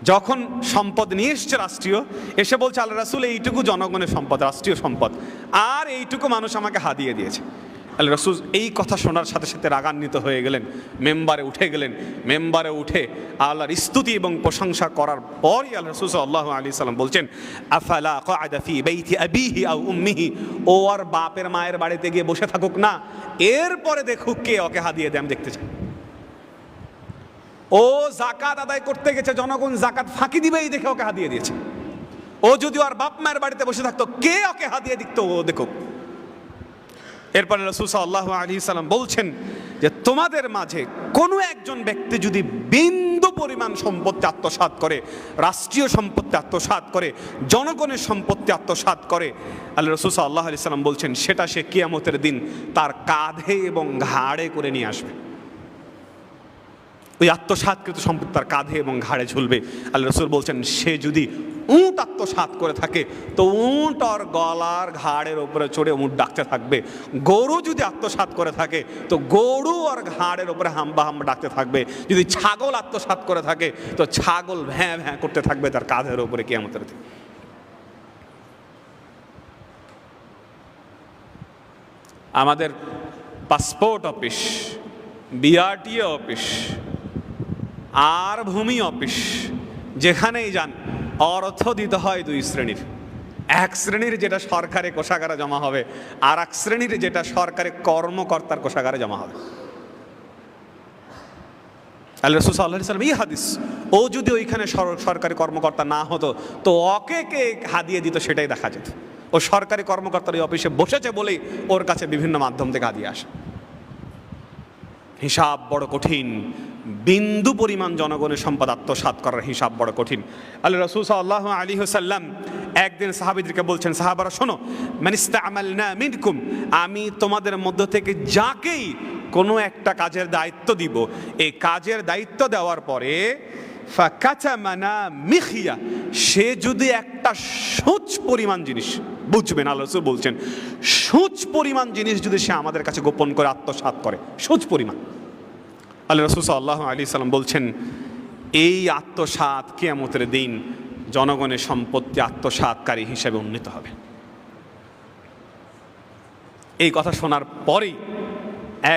যখন সম্পদ নিয়ে এসছে রাষ্ট্রীয়, এসে বলছে আল্লাহ রাসূল এইটুকু জনগণের সম্পদ, রাষ্ট্রীয় সম্পদ, আর এইটুকু মানুষ আমাকে হাদিয়ে দিয়েছে। আল্লাহ রাসূল এই কথা শোনার সাথে সাথে রাগান্বিত হয়ে গেলেন, মেম্বারে উঠে গেলেন। মেম্বারে উঠে আল্লাহর স্তুতি এবং প্রশংসা করার পরই আল্লাহ রাসূল সাল্লাল্লাহু আলাইহি সাল্লাম বলছেন, আফালা ক্বাদা ফি বাইতি আবিহি আও উম্মিহি, ও আর বাপের মায়ের বাড়িতে গিয়ে বসে থাকুক না, এরপরে দেখুক কে ওকে হাদিয়ে দেয়, আমি দেখতে চাই। ও যাকাত আদায় করতে গেছে, জনগণ যাকাত ফাঁকি দিবেই দেখে ওকে হাদিয়ে দিয়েছে। ও যদি আর বাপ মায়ের বাড়িতে বসে থাকতো, কে ওকে হাদিয়ে দিত, ও দেখুক। এরপরে রাসূল সাল্লাল্লাহু আলাইহি সাল্লাম বলছেন যে তোমাদের মাঝে কোনো একজন ব্যক্তি যদি বিন্দু পরিমাণ সম্পত্তি আত্মসাৎ করে, রাষ্ট্রীয় সম্পত্তি আত্মসাৎ করে, জনগণের সম্পত্তি আত্মসাৎ করে, আল্লাহ রাসূল সাল্লাল্লাহু আলাইহি সাল্লাম বলছেন সেটা সে কিয়ামতের দিন তার কাঁধে এবং ঘাড়ে করে নিয়ে আসবে। ওই আত্মসাৎকৃত সম্পত্তি তার কাঁধে এবং ঘাড়ে ঝুলবে। আল্লাহ রাসূল বলছেন সে যদি উট আত্মসাৎ করে থাকে তো উট আর গলার ঘাড়ের উপরে চড়ে উট ডাকতে থাকবে। গরু যদি আত্মসাৎ করে থাকে তো গরু আর ঘাড়ের উপরে হাম্বা হাম্বা ডাকতে থাকবে। যদি ছাগল আত্মসাৎ করে থাকে তো ছাগল ভ্যাঁ ভ্যাঁ করতে থাকবে তার কাঁধের উপরে কিয়ামতের দিন। আমাদের পাসপোর্ট অফিস, বিআরটিএ অফিস আর ভূমি অফিস, যেখানেই যান অর্থ দিতে হয় দুই শ্রেণীর। এক শ্রেণীর যেটা সরকারি কোষাগারে জমা হবে, আর এক শ্রেণীর যেটা সরকারি কর্মকর্তার কোষাগারে জমা হবে। আল্লাহ রাসূল সাল্লাল্লাহু আলাইহি ওয়াসাল্লাম এই হাদিস, ও যদি ওইখানে সরকারি কর্মকর্তা না হতো তো ওকে কে হাদিয়ে দিত সেটাই দেখা যেত। ও সরকারি কর্মকর্তার ওই অফিসে বসেছে বলেই ওর কাছে বিভিন্ন মাধ্যম থেকে হাদিয়ে আসে। হিসাব বড় কঠিন, বিন্দু পরিমাণ জনগণের সম্পদ আত্মসাৎ করার হিসাব বড় কঠিন। আল্লাহ রাসূল সাল্লাল্লাহু আলাইহি ওয়াসাল্লাম একদিন সাহাবীদেরকে বলছেন, সাহাবারা শোনো, মান ইসতা'মালনা মিনকুম, আমি তোমাদের মধ্য থেকে যাকেই কোনো একটা কাজের দায়িত্ব দিব, এই কাজের দায়িত্ব দেওয়ার পরে ফাকাতামানা মিখিয়া, সে যদি একটা সূচ পরিমাণ জিনিস, বুঝবেন আল্লাহ রাসূল বলছেন সূচ পরিমাণ জিনিস যদি সে আমাদের কাছে গোপন করে আত্মসাৎ করে, সূচ পরিমাণ, আল্লাহ রাসূল সাল্লাল্লাহু আলাইহি সাল্লাম বলছেন এই আত্মসাৎ কিয়ামতের দিন জনগণের সম্পত্তি আত্মসাৎকারী হিসেবে উন্নীত হবে। এই কথা শোনার পরেই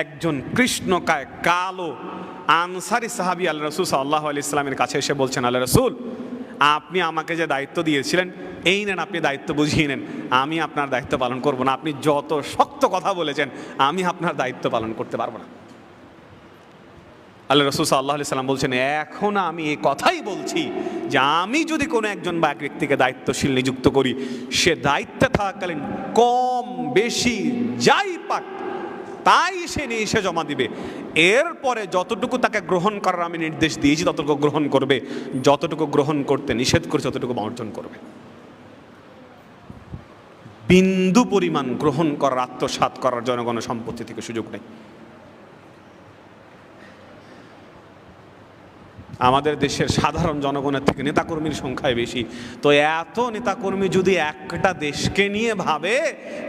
একজন কৃষ্ণকায় কালো আনসারী সাহাবী আল্লাহ রাসূল সাল্লাল্লাহু আলাইহি সাল্লামের কাছে এসে বলছেন, আল্লাহ রাসূল আপনি আমাকে যে দায়িত্ব দিয়েছিলেন, এই নেন আপনি দায়িত্ব বুঝিয়ে নেন, আমি আপনার দায়িত্ব পালন করব না। আপনি যত শক্ত কথা বলেছেন আমি আপনার দায়িত্ব পালন করতে পারবো না। আল্লাহ রাসূল সাল্লাল্লাহু আলাইহি সাল্লাম বলছেন এখন আমি এই কথাই বলছি যে আমি যদি কোনো একজন বা এক ব্যক্তিকে দায়িত্বশীল নিযুক্ত করি, সে দায়িত্বে থাকাকালীন কম বেশি যাই পাক তাই সে নিয়ে এসে জমা দিবে। এরপরে যতটুকু তাকে গ্রহণ করার আমি নির্দেশ দিয়েছি ততটুকু গ্রহণ করবে, যতটুকু গ্রহণ করতে নিষেধ করেছে ততটুকু বর্জন করবে। বিন্দু পরিমাণ গ্রহণ করার, আত্মসাৎ করার জনগণের সম্পত্তি থেকে সুযোগ নেই। আমাদের দেশের সাধারণ জনগণের থেকে নেতাকর্মীর সংখ্যায় বেশি, তো এত নেতাকর্মী যদি একটা দেশকে নিয়ে ভাবে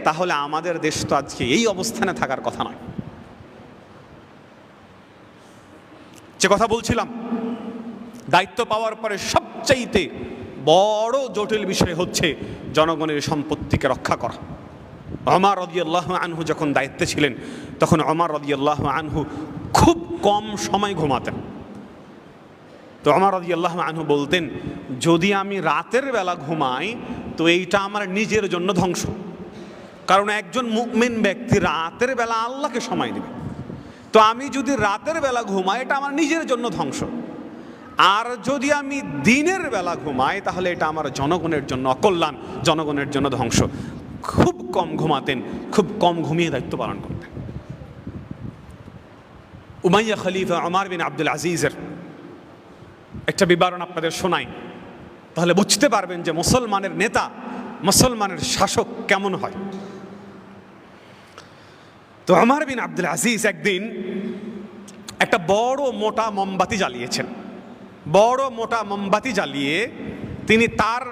তাহলে আমাদের দেশ তো আজকে এই অবস্থানে থাকার কথা নয়। যে কথা বলছিলাম, দায়িত্ব পাওয়ার পরে সবচাইতে বড় জটিল বিষয় হচ্ছে জনগণের সম্পত্তিকে রক্ষা করা। ওমর রাদিয়াল্লাহু আনহু যখন দায়িত্বে ছিলেন তখন ওমর রাদিয়াল্লাহু আনহু খুব কম সময় ঘুমাতেন। তো ওমর রাদিয়াল্লাহু আনহু বলতেন, যদি আমি রাতের বেলা ঘুমাই তো এইটা আমার নিজের জন্য ধ্বংস, কারণ একজন মুমিন ব্যক্তি রাতের বেলা আল্লাহকে সময় দেবে। তো আমি যদি রাতের বেলা ঘুমাই এটা আমার নিজের জন্য ধ্বংস, আর যদি আমি দিনের বেলা ঘুমাই তাহলে এটা আমার জনগণের জন্য অকল্যাণ, জনগণের জন্য ধ্বংস। খুব কম ঘুমাতেন, খুব কম ঘুমিয়ে দায়িত্ব পালন করতেন। উমাইয়া খলিফা ওমর বিন আব্দুল আজিজের একটা বিবরণ আপনাদের শোনাই, তাহলে বুঝতে পারবেন যে মুসলমানের নেতা, মুসলমানের শাসক কেমন হয়। তো ওমর বিন আব্দুল আজিজ একদিন একটা বড় মোটা মোমবাতি জ্বালিয়েছেন। বড় মোটা মোমবাতি জ্বালিয়ে তিনি তার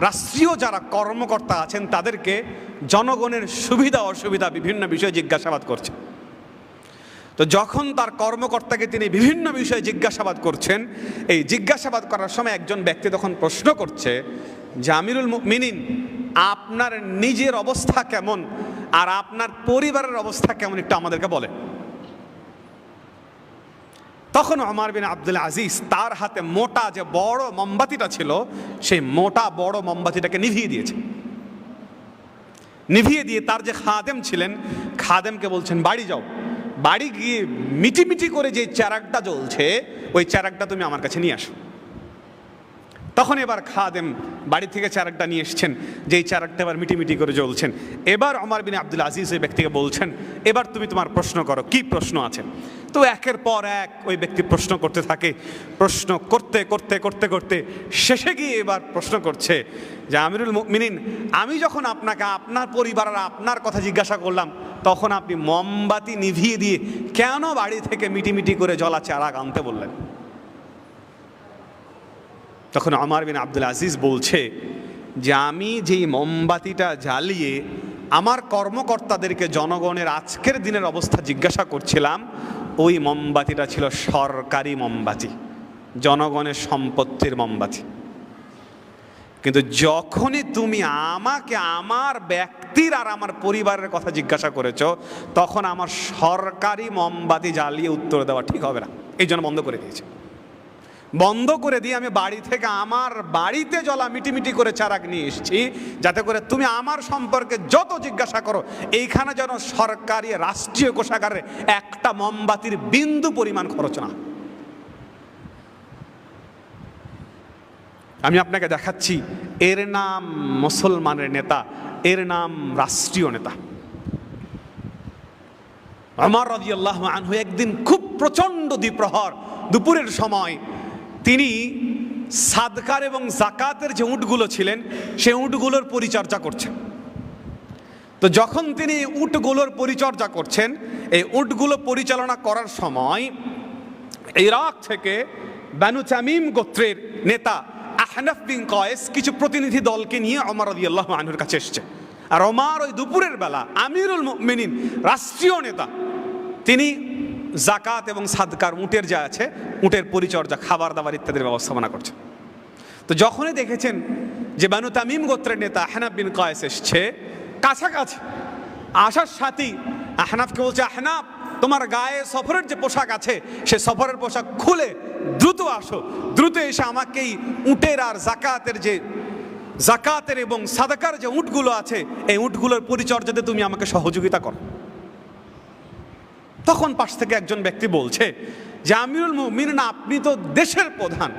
রাষ্ট্রীয় যারা কর্মকর্তা আছেন তাদেরকে জনগণের সুবিধা অসুবিধা বিভিন্ন বিষয়ে জিজ্ঞাসাবাদ করছেন। তো যখন তার কর্মকর্তাকে তিনি বিভিন্ন বিষয়ে জিজ্ঞাসাবাদ করছেন, এই জিজ্ঞাসাবাদ করার সময় একজন ব্যক্তি তখন প্রশ্ন করছে যে আমিরুল মুমিনিন, আপনার নিজের অবস্থা কেমন আর আপনার পরিবারের অবস্থা কেমন একটু আমাদেরকে বলেন। তখন ওমর বিন আব্দুল আজিজ তার হাতে মোটা যে বড় মোমবাতিটা ছিল, সেই মোটা বড় মোমবাতিটাকে নিভিয়ে দিয়েছে। নিভিয়ে দিয়ে তার যে খাদেম ছিলেন, খাদেমকে বলছেন বাড়ি যাও, বাড়ি গিয়ে মিটিমিটি করে যে চারাকটা জ্বলছে ওই চারাকটা তুমি আমার কাছে নিয়ে আসো। তখন এবার খাদেম বাড়ি থেকে চারাকটা নিয়ে এসছেন, যেই চারাকটা এবার মিটিমিটি করে জ্বলছেন। এবার ওমর বিন আব্দুল আজিজ ওই ব্যক্তিকে বলছেন, এবার তুমি তোমার প্রশ্ন করো, কি প্রশ্ন আছে। তো একের পর এক ওই ব্যক্তি প্রশ্ন করতে থাকে, প্রশ্ন করতে করতে করতে করতে শেষে গিয়ে এবার প্রশ্ন করছে যে আমিরুল মুমিনিন, আমি যখন আপনাকে আপনার পরিবার আর আপনার কথা জিজ্ঞাসা করলাম, তখন আপনি মোমবাতি নিভিয়ে দিয়ে কেন বাড়ি থেকে মিটিমিটি করে জ্বলা চারাক আনতে বললেন? তখন ওমর বিন আব্দুল আজিজ বলছে যে আমি যেই মোমবাতিটা জ্বালিয়ে আমার কর্মকর্তাদেরকে জনগণের আজকের দিনের অবস্থা জিজ্ঞাসা করছিলাম, ওই মোমবাতিটা ছিল সরকারি মোমবাতি, জনগণের সম্পত্তির মোমবাতি। কিন্তু যখনই তুমি আমাকে আমার ব্যক্তির আর আমার পরিবারের কথা জিজ্ঞাসা করেছ, তখন আমার সরকারি মোমবাতি জ্বালিয়ে উত্তর দেওয়া ঠিক হবে না, এই জন্য বন্ধ করে দিয়েছে। বন্ধ করে দিয়ে আমি বাড়ি থেকে আমার বাড়িতে জ্বলা মিটিমিটি করে চারাক নিয়ে এসেছি, যাতে করে তুমি আমার সম্পর্কে যত জিজ্ঞাসা করো এইখানে যেন সরকারি রাষ্ট্রীয় কোষাগারে একটা মোমবাতির বিন্দু পরিমাণ খরচ না। আমি আপনাকে দেখাচ্ছি, এর নাম মুসলমানের নেতা, এর নাম রাষ্ট্রীয় নেতা। ওমর রাদিয়াল্লাহু আনহু একদিন খুব প্রচণ্ড দ্বিপ্রহর দুপুরের সময় তিনি সাদকার এবং জাকাতের যে উটগুলো ছিলেন সেই উটগুলোর পরিচর্যা করছেন। তো যখন তিনি উটগুলোর পরিচর্যা করছেন, এই উটগুলো পরিচালনা করার সময় ইরাক থেকে বানু তামিম গোত্রের নেতা আহনাফ বিন কয়েস কিছু প্রতিনিধি দলকে নিয়ে ওমর রাদিয়াল্লাহু আনহুর কাছে এসেছে। আর ওমর ওই দুপুরের বেলা আমিরুল মুমিনিন, রাষ্ট্রীয় নেতা, তিনি জাকাত এবং সাদকার উটের যা আছে উটের পরিচর্যা, খাবার দাবার ইত্যাদির ব্যবস্থাপনা করছেন। তো যখনই দেখেছেন যে বানু তামিম গোত্রের নেতা আহনাফ বিন কয়েস এসছে, কাছাকাছি আসার সাথেই আহনাফকে বলছে, আহনাফ, তোমার গায়ে সফরের যে পোশাক আছে সে সফরের পোশাক খুলে দ্রুত আসো, দ্রুত এসে আমাকে এই উটের আর জাকাতের এবং সাদাকার যে উটগুলো আছে এই উটগুলোর পরিচর্যাতে তুমি আমাকে সহযোগিতা করো। তখন পাশ থেকে একজন ব্যক্তি বলছে যে আমিরুল মুমিনিন, আপনি তো দেশের প্রধান,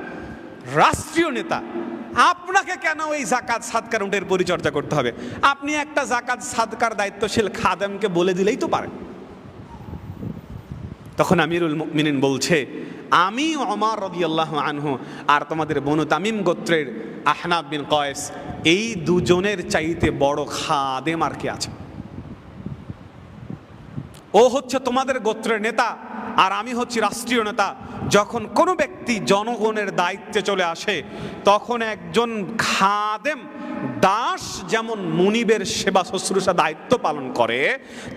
রাষ্ট্রীয় নেতা, আপনাকে কেন এই জাকাত সাদকার উটের পরিচর্যা করতে হবে? আপনি একটা জাকাত সাদকার দায়িত্বশীল খাদেমকে বলে দিলেই তো পারেন। তখন আমিরুল মুমিনিন বলছে, আমি ওমর রাদিয়াল্লাহু আনহু আর তোমাদের বনু তামিম গোত্রের আহনাফ বিন কয়েস, এই দুজনের চাইতে বড় খাদেম আর কি আছে? ও হচ্ছে তোমাদের গোত্রের নেতা আর আমি হচ্ছি রাষ্ট্রীয় নেতা। যখন কোনো ব্যক্তি জনগণের দায়িত্বে চলে আসে, তখন একজন খাদেম, দাস যেমন মুনিবের সেবা শুশ্রূষা দায়িত্ব পালন করে,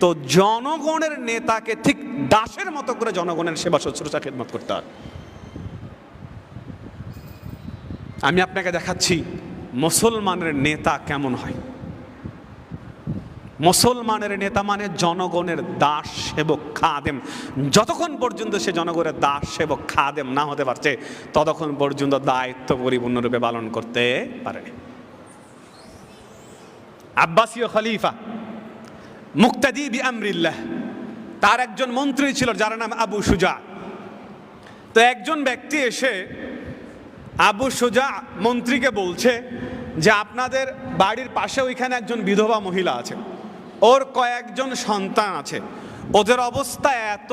তো জনগণের নেতাকে ঠিক দাসের মতো করে জনগণের সেবা শুশ্রূষা খেদমত করতে হয়। আমি আপনাকে দেখাচ্ছি মুসলমানের নেতা কেমন হয়। মুসলমানের নেতা মানে জনগণের দাস সেবক খাদেম। যতক্ষণ পর্যন্ত সে জনগণের দাস সেবক খাদেম না হতে পারছে, ততক্ষণ পর্যন্ত দায়িত্ব পরিপূর্ণরূপে পালন করতে পারেনি। আব্বাসীয় খলিফা মুক্তাদি বি আমরিল্লাহ, তার একজন মন্ত্রী ছিল যার নাম আবু সুজা। তো একজন ব্যক্তি এসে আবু সুজা মন্ত্রীকে বলছে যে আপনাদের বাড়ির পাশে ওইখানে একজন বিধবা মহিলা আছে, ওর কয়েকজন সন্তান আছে, ওদের অবস্থা এত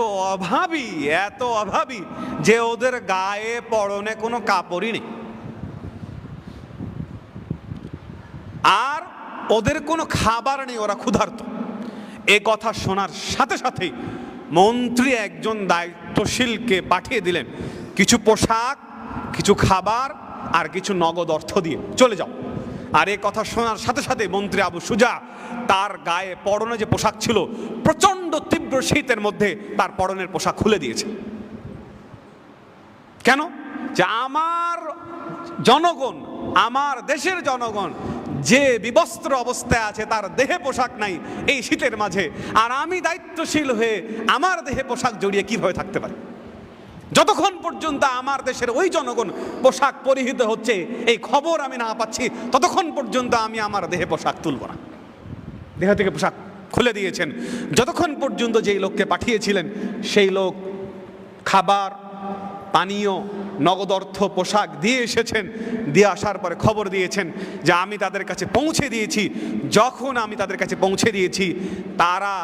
অভাবী যে ওদের গায়ে পরনে কোনো কাপড়ই নেই, আর ওদের কোনো খাবার নেই, ওরা ক্ষুধার্ত। এ কথা শোনার সাথে সাথেই মন্ত্রী একজন দায়িত্বশীলকে পাঠিয়ে দিলেন, কিছু পোশাক, কিছু খাবার আর কিছু নগদ অর্থ দিয়ে চলে যাও। আর এ কথা শোনার সাথে সাথে মন্ত্রী আবু সুজা তার গায়ে পরনে যে পোশাক ছিল প্রচণ্ড প্রচণ্ড তীব্র শীতের মধ্যে তার পরনের পোশাক খুলে দিয়েছে। কেন? যে আমার জনগণ, আমার দেশের জনগণ যে বিবস্ত্র অবস্থায় আছে, তার দেহে পোশাক নাই এই শীতের মাঝে, আর আমি দায়িত্বশীল হয়ে আমার দেহে পোশাক জড়িয়ে কিভাবে থাকতে পারি? যতক্ষণ পর্যন্ত আমার দেশের ওই জনগণ পোশাক পরিহিত হচ্ছে এই খবর আমি না পাচ্ছি, ততক্ষণ পর্যন্ত আমি আমার দেহে পোশাক তুলব না। দেহ থেকে পোশাক খুলে দিয়েছেন। যতক্ষণ পর্যন্ত যেই লোককে পাঠিয়েছিলেন সেই লোক খাবার, পানীয়, নগদ অর্থ, পোশাক দিয়ে এসেছেন। দিয়ে আসার পরে খবর দিয়েছেন যে আমি তাদের কাছে পৌঁছে দিয়েছি। যখন আমি তাদের কাছে পৌঁছে দিয়েছি, তারা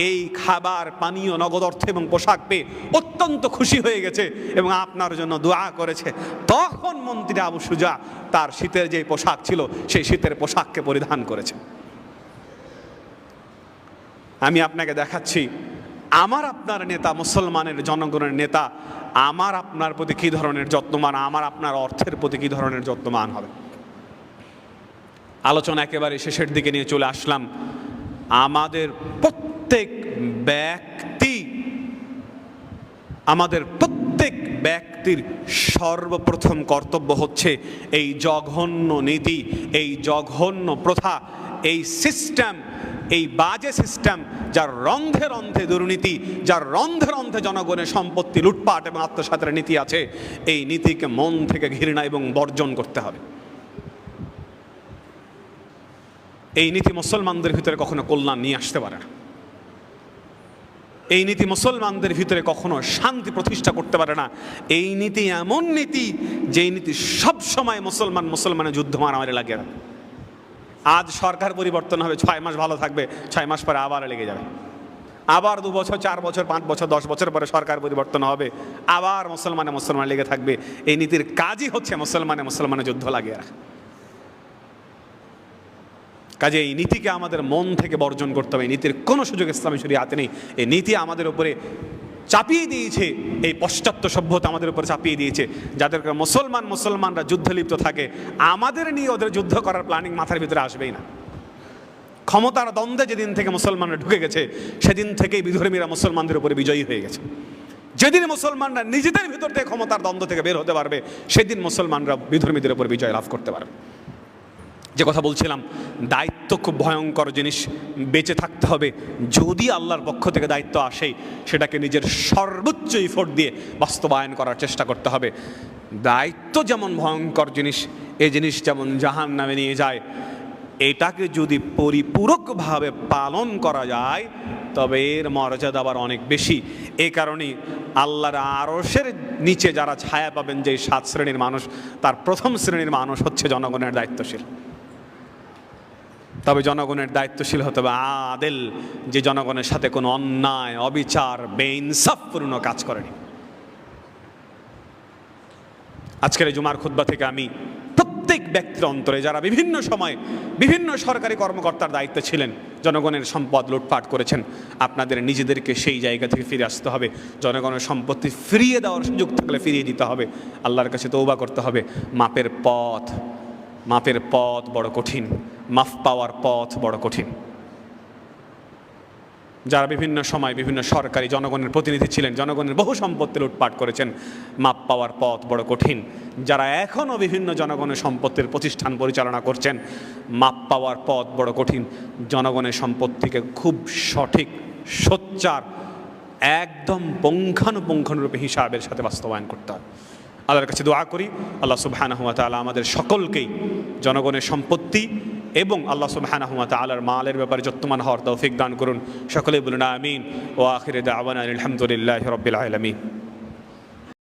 এই খাবার, পানীয়, নগদ অর্থ এবং পোশাক পেয়ে অত্যন্ত খুশি হয়ে গেছে এবং আপনার জন্য দোয়া করেছে। তখন মন্ত্রী আবু সুজা তার শীতের যে পোশাক ছিল সেই শীতের পোশাককে পরিধান করেছে। আমি আপনাকে দেখাচ্ছি আমার আপনার নেতা, মুসলমানের জনগণের নেতা আমার আপনার প্রতি কী ধরনের যত্নবান, আমার আপনার অর্থের প্রতি কী ধরনের যত্নবান হবে। আলোচনা একেবারে শেষের দিকে নিয়ে চলে আসলাম। আমাদের প্রত্যেক ব্যক্তির সর্বপ্রথম কর্তব্য হচ্ছে এই জঘন্য নীতি, এই জঘন্য প্রথা, এই সিস্টেম, এই বাজে সিস্টেম, যার রন্ধে রন্ধে দুর্নীতি, যার রন্ধে রন্ধে জনগণের সম্পত্তি লুটপাট এবং আত্মসাতের নীতি আছে, এই নীতিকে মন থেকে ঘৃণা এবং বর্জন করতে হবে। এই নীতি মুসলমানদের ভিতরে কখনো কল্যাণ নিয়ে আসতে পারে না। এই নীতি মুসলমানদের ভিতরে কখনো শান্তি প্রতিষ্ঠা করতে পারে না। এই নীতি এমন নীতি যেই নীতি সবসময় মুসলমানের যুদ্ধ মারামারি লাগে। আজ সরকার পরিবর্তন হবে, 6 মাস ভালো থাকবে, 6 মাস পরে আবার লেগে যাবে। আবার 2 বছর, 4 বছর, 5 বছর, 10 বছর পরে সরকার পরিবর্তন হবে, আবার মুসলমান লেগে থাকবে। এই নীতির কাজই হচ্ছে মুসলমানের যুদ্ধ লাগিয়ে রাখা। কাজে এই নীতিকে আমাদের মন থেকে বর্জন করতে হবে। এই নীতির কোনো সুযোগ ইসলামী শরীয়তে নেই। এই নীতি আমাদের উপরে চাপিয়ে দিয়েছে, এই পাশ্চাত্য সভ্যতা আমাদের উপরে চাপিয়ে দিয়েছে। যাদেরকে মুসলমানরা যুদ্ধে লিপ্ত থাকে, আমাদের নিয়ে ওদের যুদ্ধ করার প্ল্যানিং মাথার ভিতরে আসবেই না। ক্ষমতার দ্বন্দ্বে যেদিন থেকে মুসলমানরা ঢুকে গেছে, সেদিন থেকেই বিধর্মীরা মুসলমানদের উপরে বিজয়ী হয়ে গেছে। যেদিন মুসলমানরা নিজেদের ভিতর থেকে ক্ষমতার দ্বন্দ্ব থেকে বের হতে পারবে, সেদিন মুসলমানরা বিধর্মীদের উপর বিজয় লাভ করতে পারবে। যে কথা বলছিলাম, দায়িত্ব খুব ভয়ঙ্কর জিনিস। বেঁচে থাকতে হবে, যদি আল্লাহর পক্ষ থেকে দায়িত্ব আসে, সেটাকে নিজের সর্বোচ্চ এফোর্ট দিয়ে বাস্তবায়ন করার চেষ্টা করতে হবে। দায়িত্ব যেমন ভয়ঙ্কর জিনিস, এই জিনিস যেমন জাহান্নামে নিয়ে যায়, এটাকে যদি পরিপূরকভাবে পালন করা যায় তবে এর মর্যাদা আবার অনেক বেশি। এই কারণেই আল্লাহর আরশের নিচে যারা ছায়া পাবেন, যে 7 শ্রেণীর মানুষ, তার প্রথম শ্রেণীর মানুষ হচ্ছে জনগণের দায়িত্বশীল। তবে জনগণের দায়িত্বশীল হতে হবে আদেল, যে জনগণের সাথে কোনো অন্যায়, অবিচার, বেইনসাফপূর্ণ কাজ করেনি। আজকের এই জুমার খুতবা থেকে আমি প্রত্যেক ব্যক্তির অন্তরে যারা বিভিন্ন সময় বিভিন্ন সরকারি কর্মকর্তার দায়িত্বে ছিলেন, জনগণের সম্পদ লুটপাট করেছেন, আপনাদের নিজেদেরকে সেই জায়গা থেকে ফিরে আসতে হবে। জনগণের সম্পত্তি ফিরিয়ে দেওয়ার সুযোগ থাকলে ফিরিয়ে দিতে হবে। আল্লাহর কাছে তওবা করতে হবে। মাপের পথ বড় কঠিন, মাফ পাওয়ার পথ বড় কঠিন। যারা বিভিন্ন সময় বিভিন্ন সরকারি জনগণের প্রতিনিধি ছিলেন, জনগণের বহু সম্পত্তি লুটপাট করেছেন, মাপ পাওয়ার পথ বড় কঠিন। যারা এখনও বিভিন্ন জনগণের সম্পত্তির প্রতিষ্ঠান পরিচালনা করছেন, মাপ পাওয়ার পথ বড় কঠিন। জনগণের সম্পত্তিকে খুব সঠিক, সোচ্চার, একদম পুঙ্খানুপুঙ্খানুরূপে হিসাবের সাথে বাস্তবায়ন করতে হবে। আল্লাহর কাছে দোয়া করি, আল্লাহ সুবহানাহু ওয়া তাআলা আমাদের সকলকেই জনগণের সম্পত্তি এবং আল্লাহ সুবহানাহু ওয়া তাআলার মালের ব্যাপারে যত্নবান হওয়ার তৌফিক দান করুন। সকলেই বলুন আমিন। ওয়া আখিরু দাওয়ানা আলহামদুলিল্লাহি রাব্বিল আলামিন।